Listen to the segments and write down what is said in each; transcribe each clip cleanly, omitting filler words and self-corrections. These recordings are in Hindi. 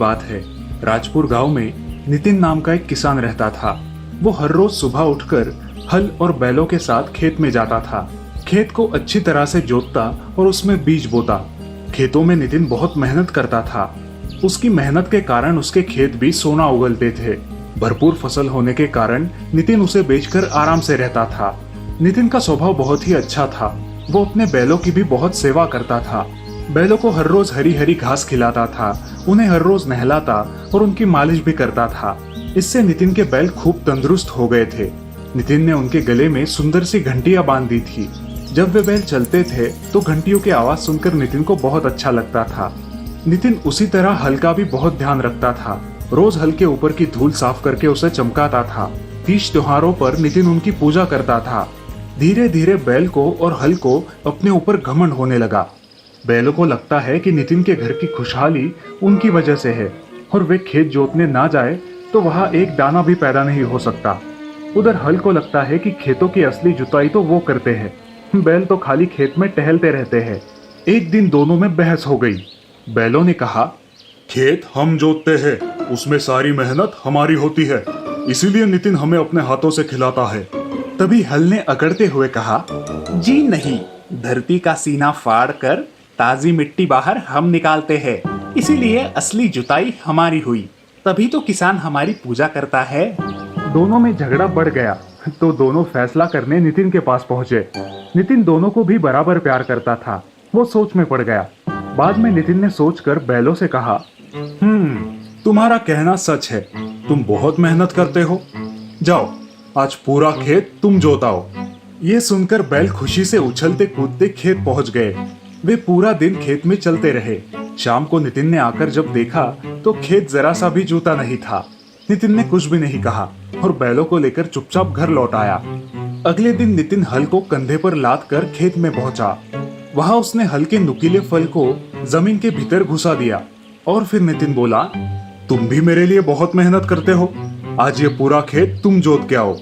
बात है। राजपुर गांव में नितिन नाम का एक किसान रहता था। वो हर रोज सुबह उठकर हल और बैलों के साथ खेत में जाता था। खेत को अच्छी तरह से जोतता और उसमें बीज बोता। खेतों में नितिन बहुत मेहनत करता था। उसकी मेहनत के कारण उसके खेत भी सोना उगलते थे। भरपूर फसल होने के कारण नितिन उसे बेचकर आराम से रहता था। नितिन का स्वभाव बहुत ही अच्छा था। वो अपने बैलों की भी बहुत सेवा करता था। बैलों को हर रोज हरी हरी घास खिलाता था, उन्हें हर रोज नहलाता और उनकी मालिश भी करता था। इससे नितिन के बैल खूब तंदुरुस्त हो गए थे। नितिन ने उनके गले में सुंदर सी घंटियां बांध दी थी। जब वे बैल चलते थे तो घंटियों की आवाज सुनकर नितिन को बहुत अच्छा लगता था। नितिन उसी तरह हल का भी बहुत ध्यान रखता था। रोज हल के ऊपर की धूल साफ करके उसे चमकाता था। तीज त्योहारों पर नितिन उनकी पूजा करता था। धीरे धीरे बैल को और हल को अपने ऊपर घमंड होने लगा। बैलों को लगता है कि नितिन के घर की खुशहाली उनकी वजह से है और वे खेत जोतने ना जाए तो वहां एक दाना भी पैदा नहीं हो सकता। उधर हल को लगता है कि खेतों की असली जुताई तो वो करते हैं, बैल तो खाली खेत में टहलते रहते हैं। एक दिन दोनों में बहस हो गई। बैलों ने कहा, खेत हम जोतते हैं, उसमें सारी मेहनत हमारी होती है, इसीलिए नितिन हमें अपने हाथों से खिलाता है। तभी हल ने अकड़ते हुए कहा, जी नहीं, धरती का सीना फाड़ कर ताजी मिट्टी बाहर हम निकालते हैं, इसीलिए असली जुताई हमारी हुई, तभी तो किसान हमारी पूजा करता है। दोनों में झगड़ा बढ़ गया तो दोनों फैसला करने नितिन के पास पहुंचे। नितिन दोनों को भी बराबर प्यार करता था। वो सोच में पड़ गया। बाद में नितिन ने सोचकर बैलों से कहा, तुम्हारा कहना सच है, तुम बहुत मेहनत करते हो। जाओ, आज पूरा खेत तुम जोताओ। ये सुनकर बैल खुशी से उछलते कूदते खेत पहुंच गए। वे पूरा दिन खेत में चलते रहे। शाम को नितिन ने आकर जब देखा तो खेत जरा सा भी जूता नहीं था। नितिन ने कुछ भी नहीं कहा और बैलों को लेकर चुपचाप घर लौट आया। अगले दिन नितिन हल को कंधे पर लाद कर खेत में पहुंचा। वहां उसने हल के नुकीले फल को जमीन के भीतर घुसा दिया और फिर नितिन बोला, तुम भी मेरे लिए बहुत मेहनत करते हो, आज ये पूरा खेत तुम जोत के आओ।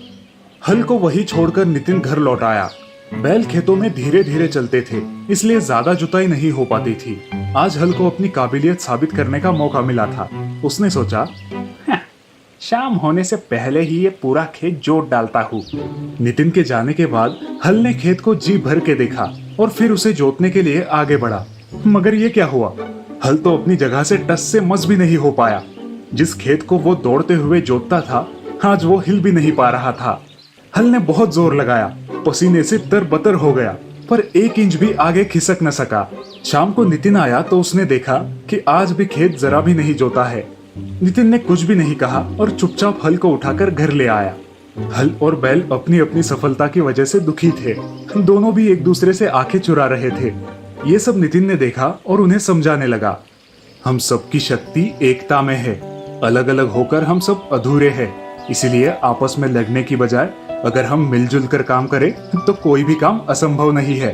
हल को वही छोड़कर नितिन घर लौट आया। बैल खेतों में धीरे धीरे चलते थे, इसलिए ज्यादा जुताई नहीं हो पाती थी। आज हल को अपनी काबिलियत साबित करने का मौका मिला था। उसने सोचा, शाम होने से पहले ही ये पूरा खेत जोत डालता हूँ। नितिन के जाने के बाद हल ने खेत को जी भर के देखा और फिर उसे जोतने के लिए आगे बढ़ा। मगर ये क्या हुआ, हल तो अपनी जगह से टस से मस भी नहीं हो पाया। जिस खेत को वो दौड़ते हुए जोतता था, आज वो हिल भी नहीं पा रहा था। हल ने बहुत जोर लगाया, पसीने से तरबतर हो गया, पर 1 इंच भी आगे खिसक न सका। शाम को नितिन आया तो उसने देखा कि आज भी खेत जरा भी नहीं जोता है। नितिन ने कुछ भी नहीं कहा और चुपचाप हल को उठाकर घर ले आया। हल और बैल अपनी अपनी सफलता की वजह से दुखी थे। दोनों भी एक दूसरे से आंखें चुरा रहे थे। ये सब नितिन ने देखा और उन्हें समझाने लगा, हम सबकी शक्ति एकता में है, अलग अलग होकर हम सब अधूरे हैं, इसीलिए आपस में लड़ने की बजाय अगर हम मिलजुल कर काम करें तो कोई भी काम असंभव नहीं है।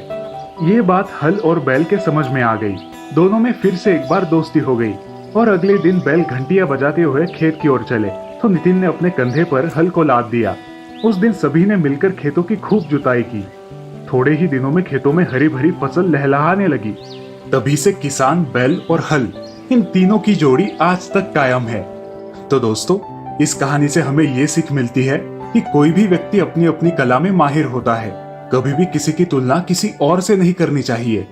ये बात हल और बैल के समझ में आ गई। दोनों में फिर से एक बार दोस्ती हो गई और अगले दिन बैल घंटियां बजाते हुए खेत की ओर चले तो नितिन ने अपने कंधे पर हल को लाद दिया। उस दिन सभी ने मिलकर खेतों की खूब जुताई की। थोड़े ही दिनों में खेतों में हरी भरी फसल लहलहाने लगी। तभी से किसान, बैल और हल, इन तीनों की जोड़ी आज तक कायम है। तो दोस्तों, इस कहानी से हमें ये सीख मिलती है कि कोई भी व्यक्ति अपनी अपनी कला में माहिर होता है। कभी भी किसी की तुलना किसी और से नहीं करनी चाहिए।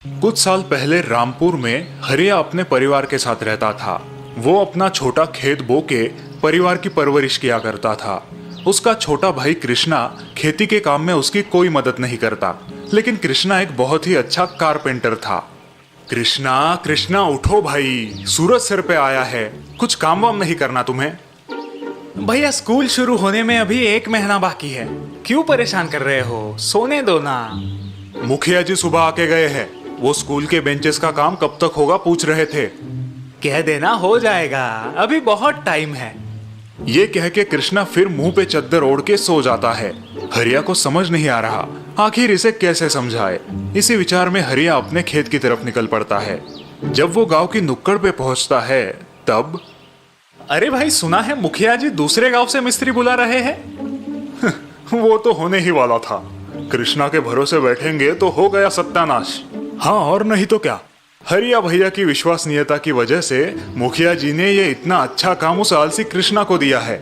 कुछ साल पहले रामपुर में हरिया अपने परिवार के साथ रहता था। वो अपना छोटा खेत बो के परिवार की परवरिश किया करता था। उसका छोटा भाई कृष्णा खेती के काम में उसकी कोई मदद नहीं करता, लेकिन कृष्णा एक बहुत ही अच्छा कारपेंटर था। कृष्णा, कृष्णा उठो भाई, सूरज सर पे आया है, कुछ काम वाम नहीं करना तुम्हें? भैया, स्कूल शुरू होने में अभी 1 महीना बाकी है, क्यों परेशान कर रहे हो, सोने दो ना। मुखिया जी सुबह आके गए हैं, वो स्कूल के बेंचेस का काम कब तक होगा पूछ रहे थे। कह देना हो जाएगा, अभी बहुत टाइम है। ये कह के कृष्णा फिर मुंह पे चद्दर ओढ़ के सो जाता है। हरिया को समझ नहीं आ रहा आखिर इसे कैसे समझाए। इसी विचार में हरिया अपने खेत की तरफ निकल पड़ता है। जब वो गांव की नुक्कड़ पे पहुंचता है तब, अरे भाई, सुना है मुखिया जी दूसरे गांव से मिस्त्री बुला रहे हैं। वो तो होने ही वाला था। कृष्णा के भरोसे बैठेंगे तो हो गया सत्यानाश। हाँ और नहीं तो क्या। हरिया भैया की विश्वसनीयता की वजह से मुखिया जी ने ये इतना अच्छा काम उस आलसी कृष्णा को दिया है।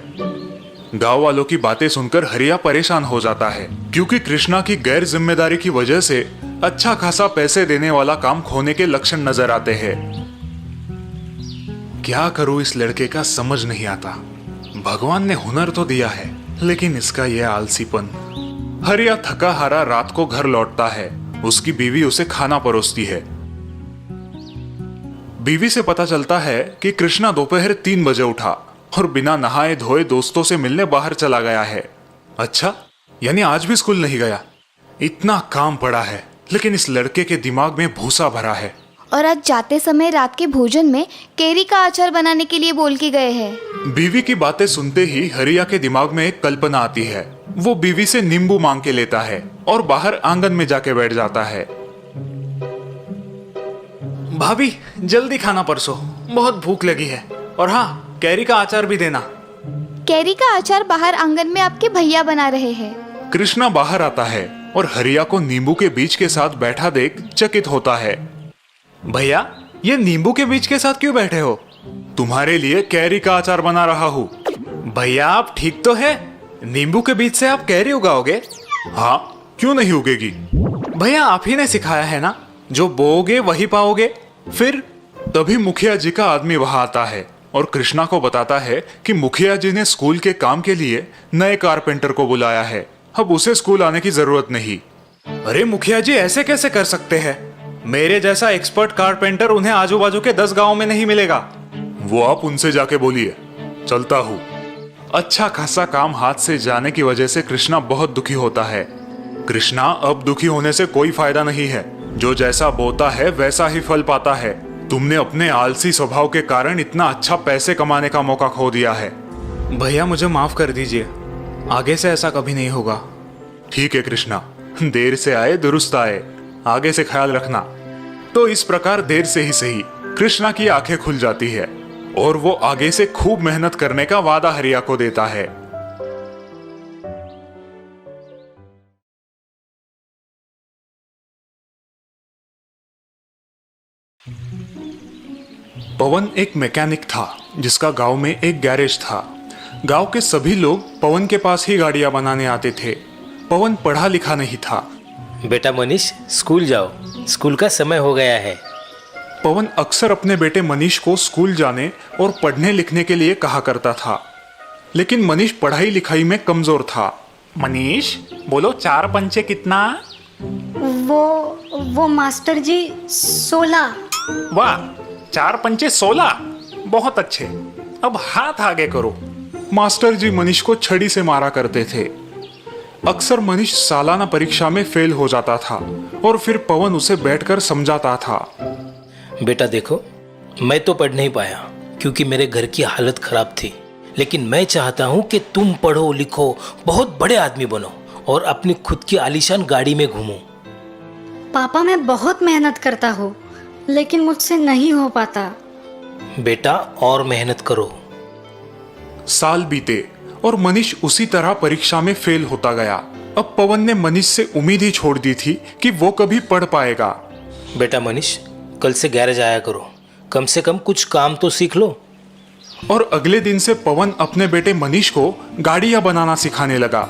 गांव वालों की बातें सुनकर हरिया परेशान हो जाता है, क्योंकि कृष्णा की गैर जिम्मेदारी की वजह से अच्छा खासा पैसे देने वाला काम खोने के लक्षण नजर आते हैं। क्या करूं इस लड़के का समझ नहीं आता। भगवान ने हुनर तो दिया है, लेकिन इसका यह आलसीपन। हरिया थका हारा रात को घर लौटता है। उसकी बीवी उसे खाना परोसती है। बीवी से पता चलता है कि कृष्णा दोपहर 3 बजे उठा और बिना नहाए धोए दोस्तों से मिलने बाहर चला गया है। अच्छा, यानी आज भी स्कूल नहीं गया। इतना काम पड़ा है, लेकिन इस लड़के के दिमाग में भूसा भरा है। और आज जाते समय रात के भोजन में केरी का अचार बनाने के लिए बोल के गए हैं। बीवी की बातें सुनते ही हरिया के दिमाग में एक कल्पना आती है। वो बीवी से नींबू मांग के लेता है और बाहर आंगन में जाके बैठ जाता है। भाभी जल्दी खाना परसो, बहुत भूख लगी है। और हाँ, कैरी का अचार भी देना। केरी का अचार बाहर आंगन में आपके भैया बना रहे हैं। कृष्णा बाहर आता है और हरिया को नींबू के बीज के साथ बैठा देख चकित होता है। भैया, ये नींबू के बीज के साथ क्यों बैठे हो? तुम्हारे लिए कैरी का अचार बना रहा हूँ। भैया आप ठीक तो है? नींबू के बीज से आप कैरी उगाओगे? हाँ, क्यों नहीं उगेगी। भैया आप ही ने सिखाया है ना, जो बोओगे वही पाओगे। फिर तभी मुखिया जी का आदमी वहां आता है और कृष्णा को बताता है कि मुखिया जी ने स्कूल के काम के लिए नए कारपेंटर को बुलाया है। अब उसे स्कूल आने की जरूरत नहीं। अरे मुखिया जी ऐसे कैसे कर सकते हैं? मेरे जैसा एक्सपर्ट कारपेंटर उन्हें आजू बाजू के 10 गांव में नहीं मिलेगा। वो आप उनसे जाके बोलिए, चलता हूँ। अच्छा खासा काम हाथ से जाने की वजह से कृष्णा बहुत दुखी होता है। कृष्णा, अब दुखी होने से कोई फायदा नहीं है। जो जैसा बोता है वैसा ही फल पाता है। तुमने अपने आलसी स्वभाव के कारण इतना अच्छा पैसे कमाने का मौका खो दिया है। भैया मुझे माफ कर दीजिए, आगे से ऐसा कभी नहीं होगा। ठीक है कृष्णा, देर से आए दुरुस्त आए, आगे से ख्याल रखना। तो इस प्रकार देर से ही सही कृष्णा की आंखें खुल जाती है और वो आगे से खूब मेहनत करने का वादा हरिया को देता है। पवन एक मैकेनिक था जिसका गांव में एक गैरेज था। गांव के सभी लोग पवन के पास ही गाड़ियां बनाने आते थे। पवन पढ़ा लिखा नहीं था। बेटा मनीष, स्कूल जाओ, स्कूल का समय हो गया है। पवन अक्सर अपने बेटे मनीष को स्कूल जाने और पढ़ने लिखने के लिए कहा करता था, लेकिन मनीष पढ़ाई लिखाई में कमजोर था। मनीष बोलो, 4 पंचे कितना? वो मास्टर जी 16। वाह, 4 पंचे 16, बहुत अच्छे। अब हाथ आगे करो। मास्टर जी मनीष को छड़ी से मारा करते थे। अक्सर मनीष सालाना परीक्षा में फेल हो जाता था और फिर पवन उसे बैठकर समझाता था। बेटा देखो, मैं तो पढ़ नहीं पाया क्योंकि मेरे घर की हालत खराब थी, लेकिन मैं चाहता हूँ कि तुम पढ़ो लिखो, बहुत बड़े आदमी बनो और अपनी खुद की आलीशान गाड़ी में घूमो। पापा मैं बहुत मेहनत करता हूँ, लेकिन मुझसे नहीं हो पाता। बेटा और मेहनत करो। साल बीते और मनीष उसी तरह परीक्षा में फेल होता गया। अब पवन ने मनीष से उम्मीद ही छोड़ दी थी कि वो कभी पढ़ पाएगा। बेटा मनीष, कल से गैरेज आया करो, कम से कम कुछ काम तो सीख लो। और अगले दिन से पवन अपने बेटे मनीष को गाड़ियां बनाना सिखाने लगा।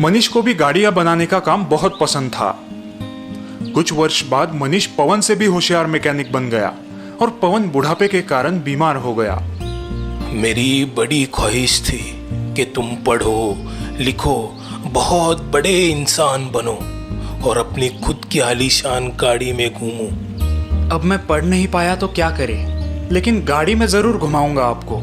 मनीष को भी गाड़ियां बनाने का काम बहुत पसंद था। कुछ वर्ष बाद मनीष पवन से भी होशियार मैकेनिक बन गया और पवन बुढ़ापे के कारण बीमार हो गया। मेरी बड़ी ख्वाहिश थी कि तुम पढ़ो लिखो, बहुत बड़े इंसान बनो और अपनी खुद की आलीशान गाड़ी में घूमो। अब मैं पढ़ नहीं पाया तो क्या करे, लेकिन गाड़ी में जरूर घुमाऊंगा आपको,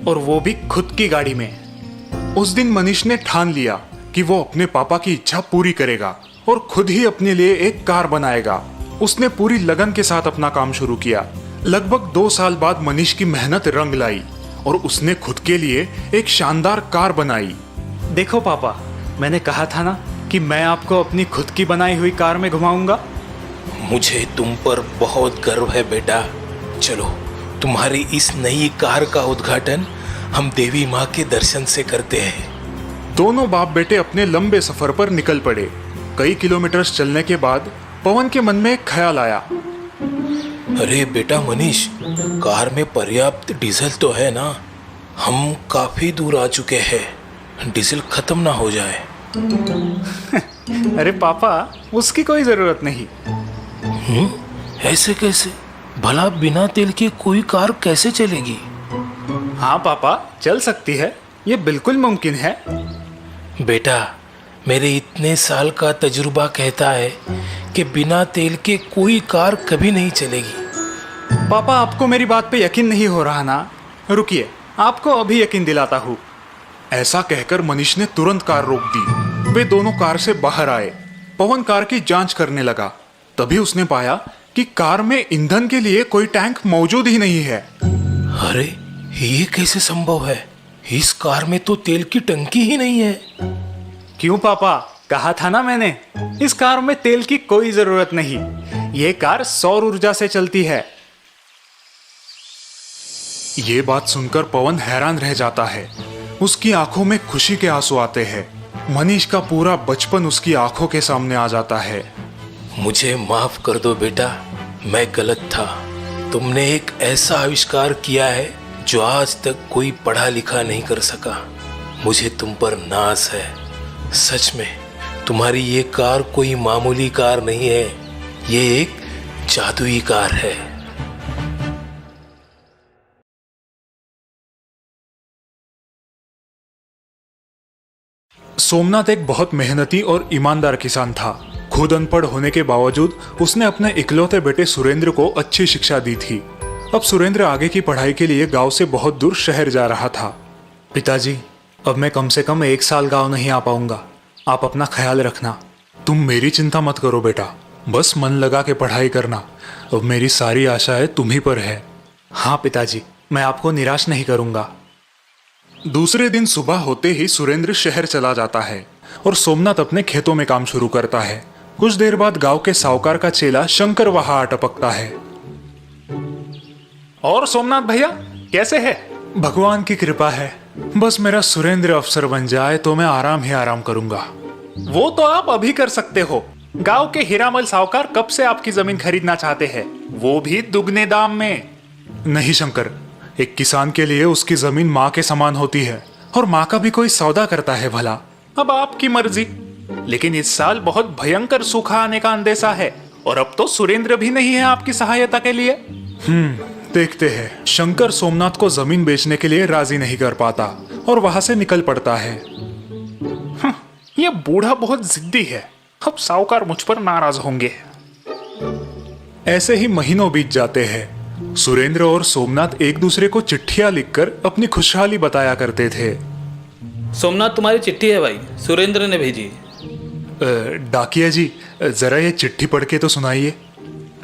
और वो भी खुद की गाड़ी में। उस दिन मनीष ने ठान लिया कि वो अपने पापा की इच्छा पूरी करेगा और खुद ही अपने लिए एक कार बनाएगा। उसने पूरी लगन के साथ अपना काम शुरू किया। लगभग 2 साल बाद मनीष की मेहनत रंग लाई और उसने खुद के लिए एक शानदार कार बनाई। देखो पापा, मैंने कहा था ना कि मैं आपको अपनी खुद की बनाई हुई कार में घुमाऊंगा। मुझे तुम पर बहुत गर्व है बेटा। चलो, तुम्हारी इस नई कार का उद्घाटन हम देवी माँ के दर्शन से करते हैं। दोनों बाप बेटे अपने लंबे सफर पर निकल पड़े। कई किलोमीटर चलने के बाद पवन के मन में एक ख्याल आया। अरे बेटा मनीष, कार में पर्याप्त डीजल तो है ना? हम काफी दूर आ चुके हैं, डीजल खत्म ना हो जाए। अरे पापा, उसकी कोई जरूरत नहीं। ऐसे कैसे? भला बिना तेल के कोई कार कैसे चलेगी? हाँ पापा, चल सकती है, ये बिल्कुल मुमकिन है। बेटा, मेरे इतने साल का तजुर्बा कहता है कि बिना तेल के कोई कार कभी नहीं चलेगी। पापा, आपको मेरी बात पे यकीन नहीं हो रहा ना? रुकिए, आपको अभी यकीन दिलाता हूँ। ऐसा कहकर मनीष ने तुरंत कार रोक दी। वे दोनों कार से बाहर आए। पवन कार की जांच करने लगा। तभी उसने पाया कि कार में ईंधन के लिए कोई टैंक मौजूद ही नहीं है। अरे, ये कैसे संभव है? इस कार में तो तेल की टंकी ही नहीं है। क्यों पापा, कहा था ना मैंने, इस कार में तेल की कोई जरूरत नहीं। ये कार सौर ऊर्जा से चलती है। ये बात सुनकर पवन हैरान रह जाता है। उसकी आंखों में खुशी के आंसू आते हैं। मनीष का पूरा बचपन उसकी आंखों के सामने आ जाता है। मुझे माफ कर दो बेटा, मैं गलत था। तुमने एक ऐसा आविष्कार किया है जो आज तक कोई पढ़ा लिखा नहीं कर सका। मुझे तुम पर नाज है। सच में तुम्हारी ये कार कोई मामूली कार नहीं है, ये एक जादुई कार है। सोमनाथ एक बहुत मेहनती और ईमानदार किसान था। खुद अनपढ़ होने के बावजूद उसने अपने इकलौते बेटे सुरेंद्र को अच्छी शिक्षा दी थी। अब सुरेंद्र आगे की पढ़ाई के लिए गांव से बहुत दूर शहर जा रहा था। पिताजी, अब मैं कम से कम 1 साल गांव नहीं आ पाऊंगा। आप अपना ख्याल रखना। तुम मेरी चिंता मत करो बेटा, बस मन लगा के पढ़ाई करना। अब मेरी सारी आशाएं तुम ही पर है। हाँ पिताजी, मैं आपको निराश नहीं करूंगा। दूसरे दिन सुबह होते ही सुरेंद्र शहर चला जाता है और सोमनाथ अपने खेतों में काम शुरू करता है। कुछ देर बाद गांव के साहूकार का चेला शंकर वहां आ टपकता है। और सोमनाथ भैया कैसे है? भगवान की कृपा है। बस मेरा सुरेंद्र अफसर बन जाए तो मैं आराम ही आराम करूंगा। वो तो आप अभी कर सकते हो। गांव के हीरामल साहूकार कब से आपकी जमीन खरीदना चाहते हैं, वो भी दुगने दाम में। नहीं शंकर, एक किसान के लिए उसकी जमीन माँ के समान होती है और माँ का भी कोई सौदा करता है भला। अब आपकी मर्जी, लेकिन इस साल बहुत भयंकर सूखा आने का अंदेशा है और अब तो सुरेंद्र भी नहीं है आपकी सहायता के लिए। देखते हैं। शंकर सोमनाथ को जमीन बेचने के लिए राजी नहीं कर पाता और वहां से निकल पड़ता है। ये बूढ़ा बहुत जिद्दी है, अब साहूकार मुझ पर नाराज होंगे। ऐसे ही महीनों बीत जाते हैं। सुरेंद्र और सोमनाथ एक दूसरे को चिट्ठियां लिखकर अपनी खुशहाली बताया करते थे। सोमनाथ, तुम्हारी चिट्ठी है भाई, सुरेंद्र ने भेजी। डाकिया जी, जरा ये चिट्ठी पढ़ के तो सुनाइए।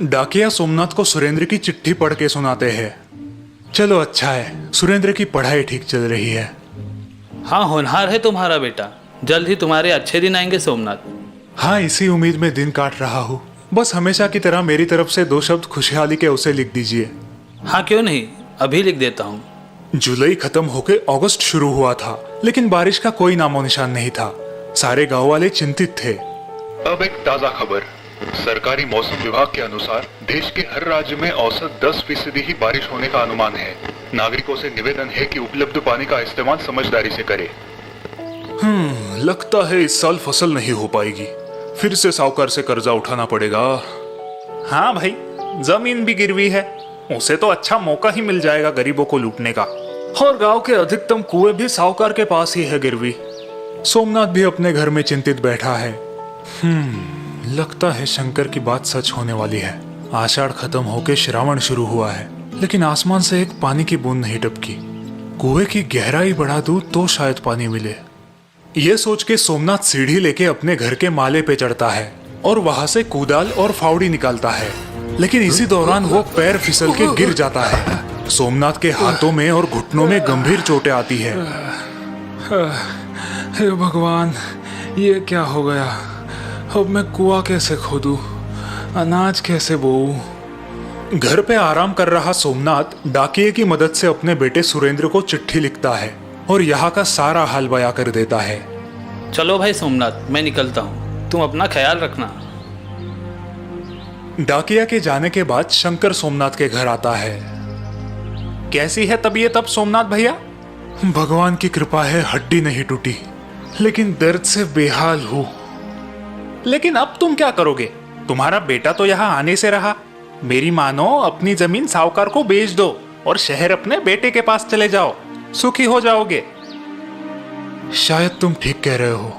डाकिया सोमनाथ को सुरेंद्र की चिट्ठी पढ़ के सुनाते हैं। चलो अच्छा है, सुरेंद्र की पढ़ाई ठीक चल रही है। हाँ, होनहार है तुम्हारा बेटा, जल्द ही तुम्हारे अच्छे दिन आएंगे सोमनाथ। हाँ, इसी उम्मीद में दिन काट रहा हूँ। बस हमेशा की तरह मेरी तरफ से 2 शब्द खुशहाली के उसे लिख दीजिए। हाँ क्यों नहीं, अभी लिख देता हूँ। जुलाई खत्म होके अगस्त शुरू हुआ था, लेकिन बारिश का कोई नामो निशान नहीं था। सारे गांव वाले चिंतित थे। अब एक ताजा खबर। सरकारी मौसम विभाग के अनुसार देश के हर राज्य में औसत 10% ही बारिश होने का अनुमान है। नागरिकों से निवेदन है कि उपलब्ध पानी का इस्तेमाल समझदारी से करें। लगता है इस साल फसल नहीं हो पाएगी। फिर से साहूकार से कर्जा उठाना पड़ेगा। हाँ भाई, जमीन भी गिरवी है, उसे तो अच्छा मौका ही मिल जाएगा गरीबों को लूटने का। और गांव के अधिकतम कुएं भी साहूकार के पास ही है गिरवी। सोमनाथ भी अपने घर में चिंतित बैठा है। लगता है शंकर की बात सच होने वाली है। आषाढ़ खत्म होके श्रावण शुरू हुआ है, लेकिन आसमान से एक पानी की बूंद नहीं टपकी। कुएं की गहराई बढ़ा दूं तो शायद पानी मिले। ये सोच के सोमनाथ सीढ़ी लेके अपने घर के माले पे चढ़ता है और वहां से कुदाल और फावड़ी निकालता है, लेकिन इसी दौरान वो पैर फिसल के गिर जाता है। सोमनाथ के हाथों में और घुटनों में गंभीर चोटें आती है। हे भगवान, ये क्या हो गया? अब मैं कुआं कैसे खोदूं? अनाज कैसे बोऊं? घर पे आराम कर रहा सोमनाथ डाकिये की मदद से अपने बेटे सुरेंद्र को चिट्ठी लिखता है और यहाँ का सारा हाल बयां कर देता है। चलो भाई सोमनाथ, मैं निकलता हूँ। तुम अपना ख्याल रखना। डाकिया के जाने के बाद शंकर सोमनाथ के घर आता है। कैसी है तबीयत अब सोमनाथ भैया? भगवान की कृपा है, हड्डी नहीं टूटी, लेकिन दर्द से बेहाल हूँ। लेकिन अब तुम क्या करोगे? तुम्हारा बेटा तो यहाँ आने से रहा। मेरी मानो अपनी जमीन साहूकार को बेच दो और शहर अपने बेटे के पास चले जाओ, सुखी हो जाओगे। शायद तुम ठीक कह रहे हो।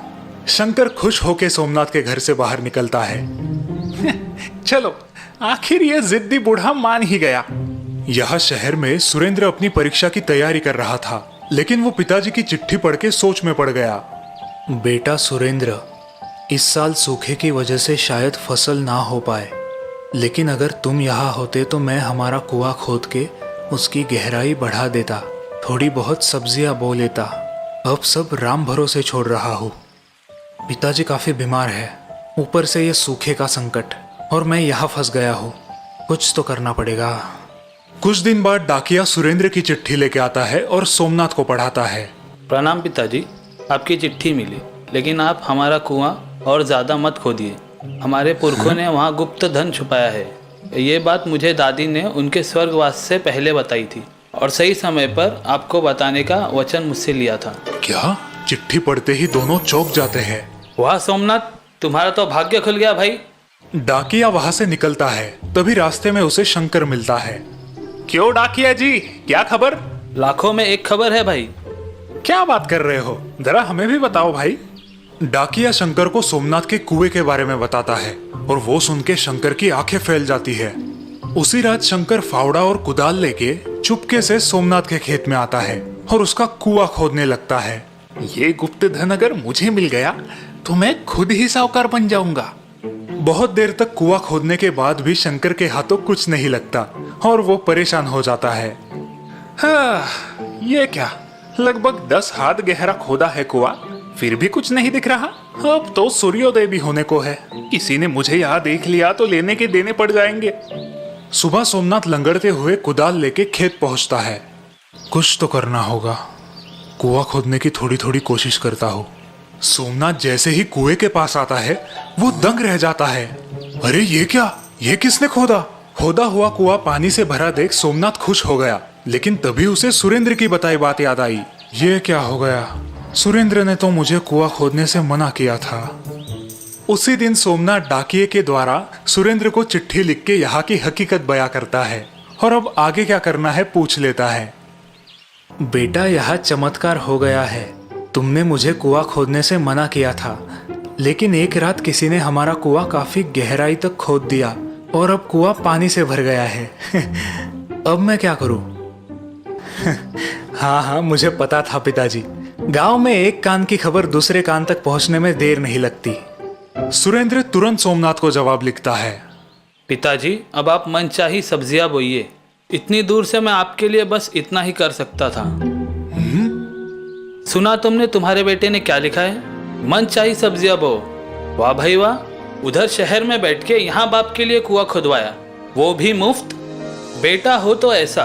शंकर खुश होकर सोमनाथ के घर से बाहर निकलता है। चलो, आखिर ये जिद्दी बूढ़ा मान ही गया। यहाँ शहर में सुरेंद्र अपनी परीक्षा की तैयारी कर रहा था, लेकिन वो पिताजी की चिट्ठी पढ़ के सोच में पड़ गया। बेटा सुरेंद्र, इस साल सूखे की वजह से शायद फसल ना हो पाए, लेकिन अगर तुम यहाँ होते तो मैं हमारा कुआं खोद के उसकी गहराई बढ़ा देता, थोड़ी बहुत सब्जियां बो लेता। अब सब राम भरोसे छोड़ रहा हूँ। पिताजी काफी बीमार है, ऊपर से ये सूखे का संकट, और मैं यहाँ फंस गया हूँ। कुछ तो करना पड़ेगा। कुछ दिन बाद डाकिया सुरेंद्र की चिट्ठी लेके आता है और सोमनाथ को पढ़ाता है। प्रणाम पिताजी, आपकी चिट्ठी मिली, लेकिन आप हमारा कुआं और ज़्यादा मत खोदिए। हमारे पुरखों ने वहाँ गुप्त धन छुपाया है। ये बात मुझे दादी ने उनके स्वर्गवास से पहले बताई थी और सही समय पर आपको बताने का वचन मुझसे लिया था। क्या? चिट्ठी पढ़ते ही दोनों चौंक जाते हैं। वाह सोमनाथ, तुम्हारा तो भाग्य खुल गया भाई। डाकिया वहां से निकलता है, तभी रास्ते में उसे शंकर मिलता है। क्यों डाकिया जी, क्या खबर? लाखों में एक खबर है भाई। क्या बात कर रहे हो? जरा हमें भी बताओ भाई। डाकिया शंकर को सोमनाथ के कुएं के बारे में बताता है और वो सुन के शंकर की आंखें फैल जाती है। उसी रात शंकर फावड़ा और कुदाल लेके चुपके से सोमनाथ के खेत में आता है और उसका कुआं खोदने लगता है। ये गुप्त धन अगर मुझे मिल गया तो मैं खुद ही साहूकार बन जाऊंगा। बहुत देर तक कुआं खोदने के बाद भी शंकर के हाथों कुछ नहीं लगता और वो परेशान हो जाता है। हाँ, ये क्या, लगभग 10 हाथ गहरा खोदा है कुआं, फिर भी कुछ नहीं दिख रहा। अब तो सूर्योदय भी होने को है। किसी ने मुझे यहाँ देख लिया तो लेने के देने पड़ जाएंगे। सुबह सोमनाथ लंगड़ते हुए कुदाल लेके खेत पहुंचता है। कुछ तो करना होगा। कुआं खोदने की थोड़ी थोड़ी कोशिश करता हूँ। सोमनाथ जैसे ही कुएं के पास आता है वो दंग रह जाता है। अरे ये क्या, ये किसने खोदा? खोदा हुआ कुआं पानी से भरा देख सोमनाथ खुश हो गया, लेकिन तभी उसे सुरेंद्र की बताई बात याद आई। ये क्या हो गया? सुरेंद्र ने तो मुझे कुआं खोदने से मना किया था। उसी दिन सोमनाथ डाकिये के द्वारा सुरेंद्र को चिट्ठी लिख के यहाँ की हकीकत बयां करता है और अब आगे क्या करना है पूछ लेता है। बेटा, यहाँ चमत्कार हो गया है। तुमने मुझे कुआं खोदने से मना किया था, लेकिन एक रात किसी ने हमारा कुआं काफी गहराई तक खोद दिया और अब कुआं पानी से भर गया है। अब मैं क्या करूं? हाँ, मुझे पता था पिताजी। गांव में एक कान की खबर दूसरे कान तक पहुंचने में देर नहीं लगती। सुरेंद्र तुरंत सोमनाथ को जवाब लिखता है। पिताजी, अब आप मनचाही सब्जियां बोइए। इतनी दूर से मैं आपके लिए बस इतना ही कर सकता था। सुना तुमने तुम्हारे बेटे ने क्या लिखा है? मनचाही सब्जियां बो। वाह भाई वाह, उधर शहर में बैठ के यहाँ बाप के लिए कुआं खुदवाया, वो भी मुफ्त। बेटा हो तो ऐसा,